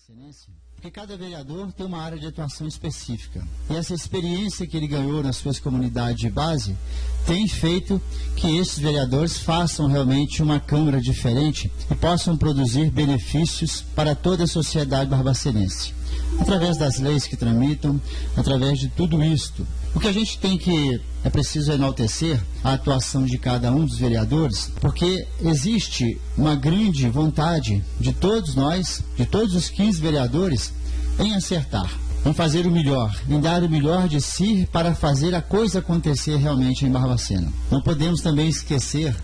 barbacenense, porque cada vereador tem uma área de atuação específica. E essa experiência que ele ganhou nas suas comunidades de base tem feito que esses vereadores façam realmente uma Câmara diferente e possam produzir benefícios para toda a sociedade barbacenense. Através das leis que tramitam, através de tudo isto. O que a gente tem que é preciso enaltecer a atuação de cada um dos vereadores, porque existe uma grande vontade de todos nós, de todos os 15 vereadores, em acertar, em fazer o melhor, em dar o melhor de si para fazer a coisa acontecer realmente em Barbacena. Não podemos também esquecer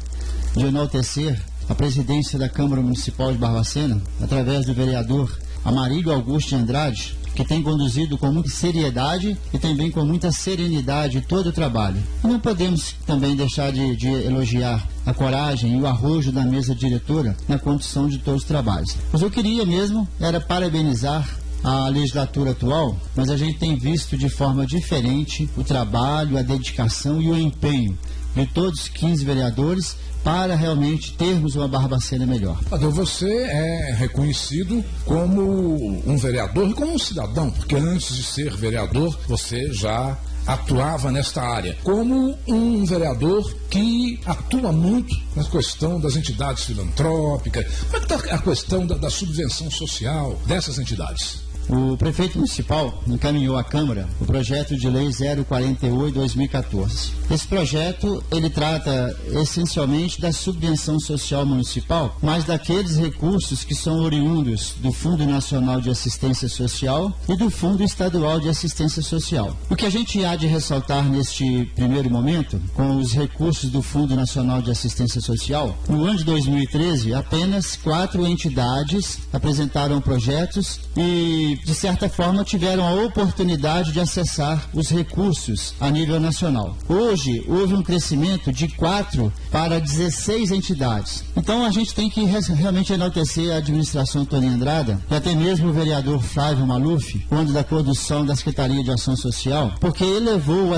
de enaltecer a presidência da Câmara Municipal de Barbacena, através do vereador Amarílio Augusto de Andrade, que tem conduzido com muita seriedade e também com muita serenidade todo o trabalho. E não podemos também deixar de elogiar a coragem e o arrojo da mesa diretora na condução de todos os trabalhos. Mas eu queria mesmo era parabenizar a legislatura atual, mas a gente tem visto de forma diferente o trabalho, a dedicação e o empenho de todos os 15 vereadores para realmente termos uma Barbacena melhor. Adel, você é reconhecido como um vereador e como um cidadão, porque antes de ser vereador, você já atuava nesta área, como um vereador que atua muito na questão das entidades filantrópicas. Como é que está a questão da subvenção social dessas entidades? O prefeito municipal encaminhou à Câmara o projeto de lei 048/2014. Esse projeto, ele trata essencialmente da subvenção social municipal, mas daqueles recursos que são oriundos do Fundo Nacional de Assistência Social e do Fundo Estadual de Assistência Social. O que a gente há de ressaltar neste primeiro momento, com os recursos do Fundo Nacional de Assistência Social, no ano de 2013, apenas 4 entidades apresentaram projetos e de certa forma, tiveram a oportunidade de acessar os recursos a nível nacional. Hoje, houve um crescimento de 4 para 16 entidades. Então, a gente tem que realmente enaltecer a administração Tony Andrada, e até mesmo o vereador Flávio Maluf, quando da condução da Secretaria de Ação Social, porque elevou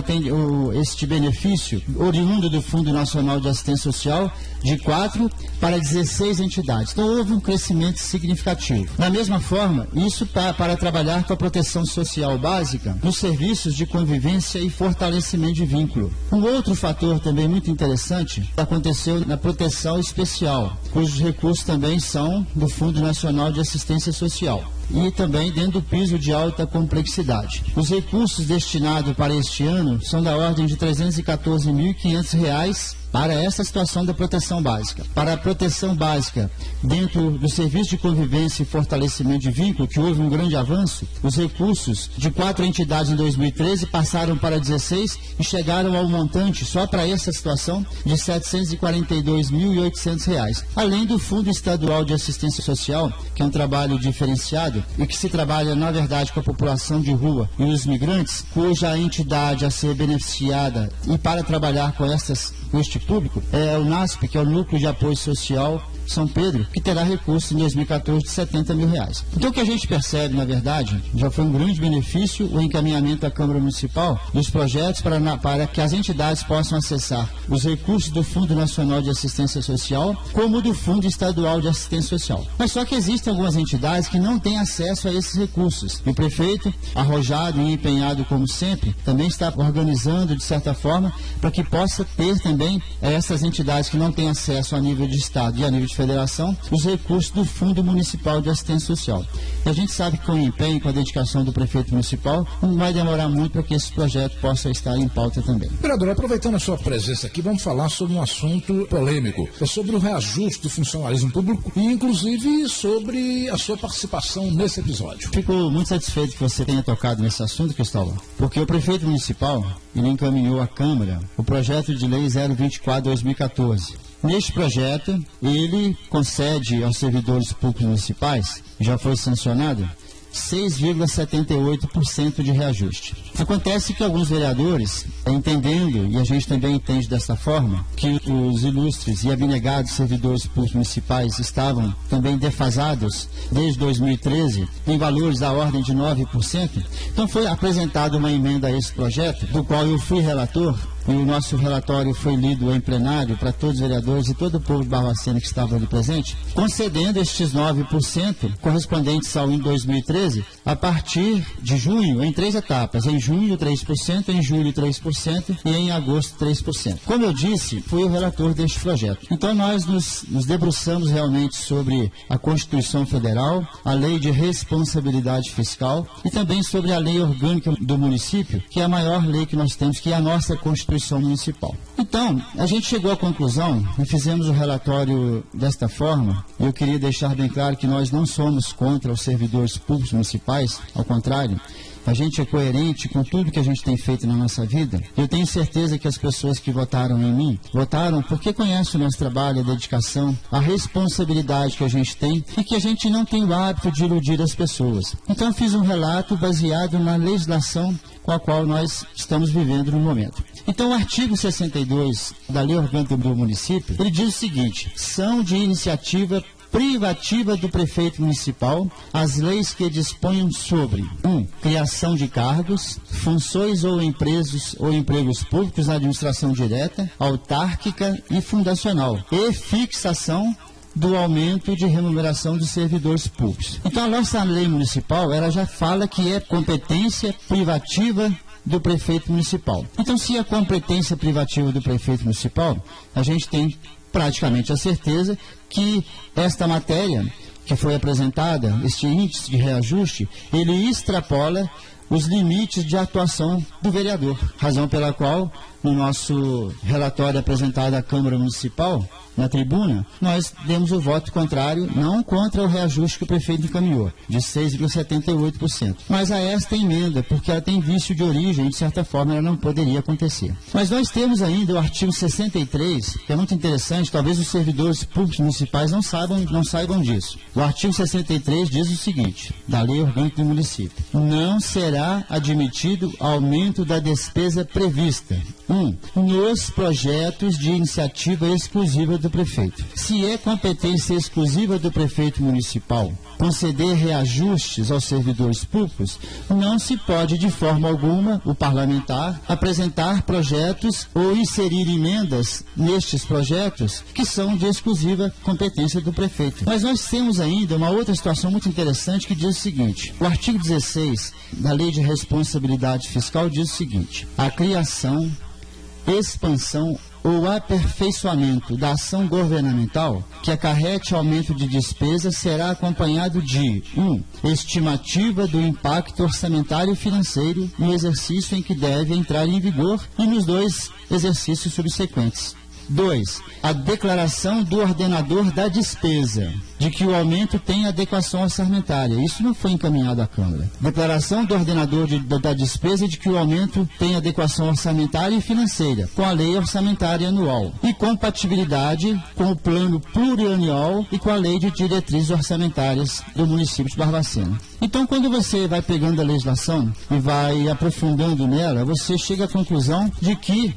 este benefício oriundo do Fundo Nacional de Assistência Social de 4 para 16 entidades. Então, houve um crescimento significativo. Da mesma forma, isso para trabalhar com a proteção social básica nos serviços de convivência e fortalecimento de vínculo. Um outro fator também muito interessante aconteceu na proteção especial, cujos recursos também são do Fundo Nacional de Assistência Social e também dentro do piso de alta complexidade. Os recursos destinados para este ano são da ordem de R$ 314.500 para essa situação da proteção básica. Para a proteção básica, dentro do Serviço de Convivência e Fortalecimento de Vínculo, que houve um grande avanço, os recursos de 4 entidades em 2013 passaram para 16 e chegaram ao montante, só para essa situação, de R$ 742.800. Além do Fundo Estadual de Assistência Social, que é um trabalho diferenciado e que se trabalha, na verdade, com a população de rua e os migrantes, cuja entidade a ser beneficiada e para trabalhar com este público é o NASP, que é o Núcleo de Apoio Social São Pedro, que terá recursos em 2014 de R$ 70 mil. Então o que a gente percebe, na verdade, já foi um grande benefício o encaminhamento à Câmara Municipal dos projetos para que as entidades possam acessar os recursos do Fundo Nacional de Assistência Social, como do Fundo Estadual de Assistência Social. Mas só que existem algumas entidades que não têm acesso a esses recursos. E o prefeito, arrojado e empenhado como sempre, também está organizando, de certa forma, para que possa ter também essas entidades que não têm acesso a nível de Estado e a nível de Federação, os recursos do Fundo Municipal de Assistência Social. E a gente sabe que com o empenho, com a dedicação do prefeito municipal, não vai demorar muito para que esse projeto possa estar em pauta também. Vereador, aproveitando a sua presença aqui, vamos falar sobre um assunto polêmico, sobre o reajuste do funcionalismo público e, inclusive, sobre a sua participação nesse episódio. Fico muito satisfeito que você tenha tocado nesse assunto, Cristóvão, porque o prefeito municipal, ele encaminhou à Câmara o projeto de lei 024/2014. Neste projeto, ele concede aos servidores públicos municipais, já foi sancionado, 6,78% de reajuste. Acontece que alguns vereadores, entendendo, e a gente também entende dessa forma, que os ilustres e abnegados servidores públicos municipais estavam também defasados desde 2013 em valores da ordem de 9%, então foi apresentada uma emenda a esse projeto, do qual eu fui relator, e o nosso relatório foi lido em plenário para todos os vereadores e todo o povo de Barbacena que estava ali presente, concedendo estes 9% correspondentes ao em 2013, a partir de junho, em 3 etapas. Em junho, 3%, em julho, 3% e em agosto, 3%. Como eu disse, fui o relator deste projeto. Então, nós nos debruçamos realmente sobre a Constituição Federal, a Lei de Responsabilidade Fiscal e também sobre a Lei Orgânica do Município, que é a maior lei que nós temos, que é a nossa Constituição Municipal. Então, a gente chegou à conclusão e fizemos o relatório desta forma. Eu queria deixar bem claro que nós não somos contra os servidores públicos municipais, ao contrário. A gente é coerente com tudo que a gente tem feito na nossa vida. Eu tenho certeza que as pessoas que votaram em mim, votaram porque conhecem o nosso trabalho, a dedicação, a responsabilidade que a gente tem e que a gente não tem o hábito de iludir as pessoas. Então eu fiz um relato baseado na legislação com a qual nós estamos vivendo no momento. Então o artigo 62 da Lei Orgânica do Município, ele diz o seguinte: são de iniciativa privativa do prefeito municipal as leis que disponham sobre 1. Criação de cargos, funções ou empregos públicos na administração direta, autárquica e fundacional, e fixação do aumento de remuneração dos servidores públicos. Então a nossa lei municipal, ela já fala que é competência privativa do prefeito municipal. Então, se é competência privativa do prefeito municipal, a gente tem praticamente a certeza que esta matéria que foi apresentada, este índice de reajuste, ele extrapola os limites de atuação do vereador. Razão pela qual, no nosso relatório apresentado à Câmara Municipal, na tribuna, nós demos o voto contrário, não contra o reajuste que o prefeito encaminhou, de 6,78%, mas a esta emenda, porque ela tem vício de origem e, de certa forma, ela não poderia acontecer. Mas nós temos ainda o artigo 63, que é muito interessante, talvez os servidores públicos municipais não saibam disso. O artigo 63 diz o seguinte, da Lei Orgânica do Município: não será admitido aumento da despesa prevista. 1. Nos projetos de iniciativa exclusiva do prefeito. Se é competência exclusiva do prefeito municipal conceder reajustes aos servidores públicos, não se pode de forma alguma o parlamentar apresentar projetos ou inserir emendas nestes projetos que são de exclusiva competência do prefeito. Mas nós temos ainda uma outra situação muito interessante que diz o seguinte: o artigo 16 da Lei de Responsabilidade Fiscal diz o seguinte: a criação, expansão ou aperfeiçoamento da ação governamental que acarrete aumento de despesas será acompanhado de 1. Estimativa do impacto orçamentário e financeiro no exercício em que deve entrar em vigor e nos 2 exercícios subsequentes. 2. A declaração do ordenador da despesa de que o aumento tem adequação orçamentária. Isso não foi encaminhado à Câmara. Declaração do ordenador da despesa de que o aumento tem adequação orçamentária e financeira com a lei orçamentária anual e compatibilidade com o plano plurianual e com a lei de diretrizes orçamentárias do município de Barbacena. Então, quando você vai pegando a legislação e vai aprofundando nela, você chega à conclusão de que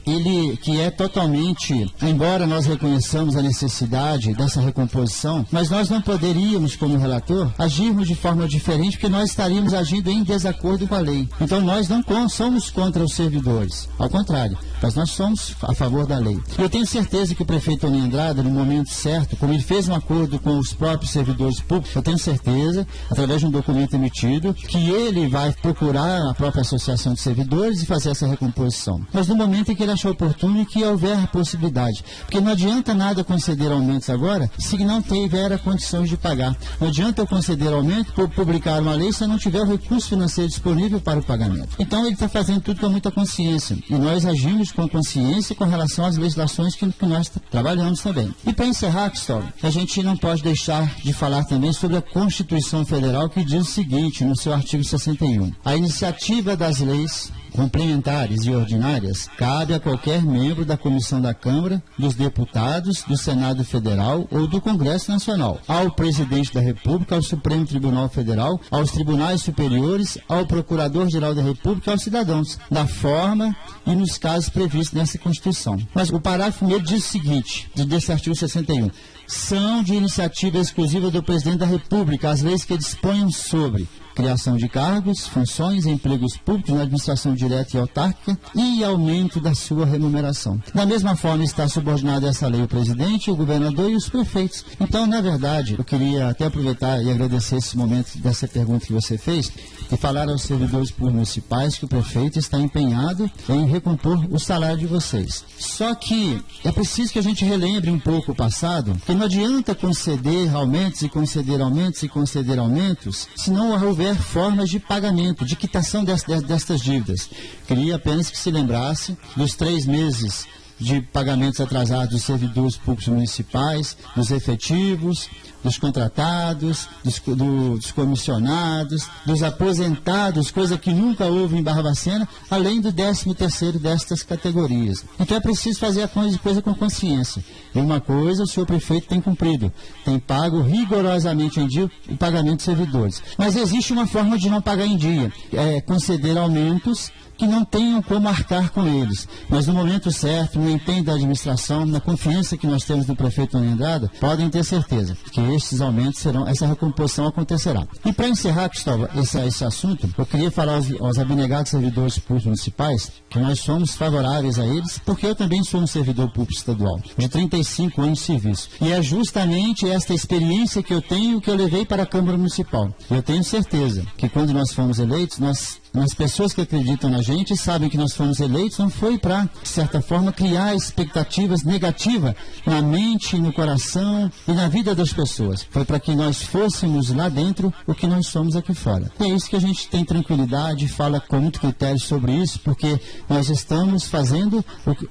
que é totalmente, embora nós reconheçamos a necessidade dessa recomposição, mas nós não poderíamos, como relator, agirmos de forma diferente, porque nós estaríamos agindo em desacordo com a lei. Então, nós não somos contra os servidores, ao contrário, mas nós somos a favor da lei. E eu tenho certeza que o prefeito Toninho Andrada, no momento certo, como ele fez um acordo com os próprios servidores públicos, eu tenho certeza, através de um documento emitido, que ele vai procurar a própria associação de servidores e fazer essa recomposição. Mas no momento em que ele achar oportuno e que houver a possibilidade. Porque não adianta nada conceder aumentos agora se não tiver a condições de pagar. Não adianta eu conceder aumento por publicar uma lei se eu não tiver o recurso financeiro disponível para o pagamento. Então ele está fazendo tudo com muita consciência. E nós agimos com consciência com relação às legislações que nós trabalhamos também. E para encerrar, Cristóvão, a gente não pode deixar de falar também sobre a Constituição Federal, que diz o seguinte, no seu artigo 61. A iniciativa das leis complementares e ordinárias cabe a qualquer membro da Comissão da Câmara, dos Deputados, do Senado Federal ou do Congresso Nacional, ao Presidente da República, ao Supremo Tribunal Federal, aos Tribunais Superiores, ao Procurador-Geral da República e aos cidadãos, da forma e nos casos previstos nessa Constituição. Mas o parágrafo 1º diz o seguinte, desse artigo 61, são de iniciativa exclusiva do Presidente da República as leis que disponham sobre criação de cargos, funções, empregos públicos na administração direta e autárquica e aumento da sua remuneração. Da mesma forma está subordinado a essa lei o presidente, o governador e os prefeitos. Então, na verdade, eu queria até aproveitar e agradecer esse momento dessa pergunta que você fez e falar aos servidores públicos municipais que o prefeito está empenhado em recompor o salário de vocês. Só que é preciso que a gente relembre um pouco o passado, porque não adianta conceder aumentos e conceder aumentos e conceder aumentos, se não houver formas de pagamento, de quitação destas dívidas. Queria apenas que se lembrasse dos 3 meses de pagamentos atrasados dos servidores públicos municipais, dos efetivos, dos contratados, dos comissionados, dos aposentados, coisa que nunca houve em Barbacena, além do 13º destas categorias. Então é preciso fazer a coisa com consciência. E uma coisa o senhor prefeito tem cumprido, tem pago rigorosamente em dia o pagamento dos servidores. Mas existe uma forma de não pagar em dia, é conceder aumentos que não tenham como arcar com eles. Mas no momento certo, no empenho da administração, na confiança que nós temos no prefeito Antônio Andrada, podem ter certeza que estes aumentos serão, essa recomposição acontecerá. E para encerrar, Cristóvão, esse assunto, eu queria falar aos abnegados servidores públicos municipais que nós somos favoráveis a eles, porque eu também sou um servidor público estadual, de 35 anos de serviço. E é justamente esta experiência que eu tenho que eu levei para a Câmara Municipal. Eu tenho certeza que quando nós fomos eleitos, as pessoas que acreditam na gente sabem que nós fomos eleitos, não foi para, de certa forma, criar expectativas negativas na mente, no coração e na vida das pessoas. Foi para que nós fôssemos lá dentro o que nós somos aqui fora. E é isso que a gente tem tranquilidade, fala com muito critério sobre isso, porque nós estamos fazendo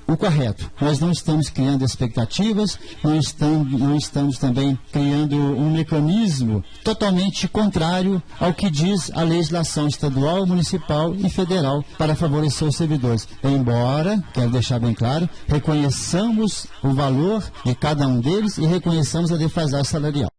o correto. Nós não estamos criando expectativas, não estamos também criando um mecanismo totalmente contrário ao que diz a legislação estadual, municipal e federal para favorecer os servidores. Embora, quero deixar bem claro, reconheçamos o valor de cada um deles e reconheçamos a defasagem salarial.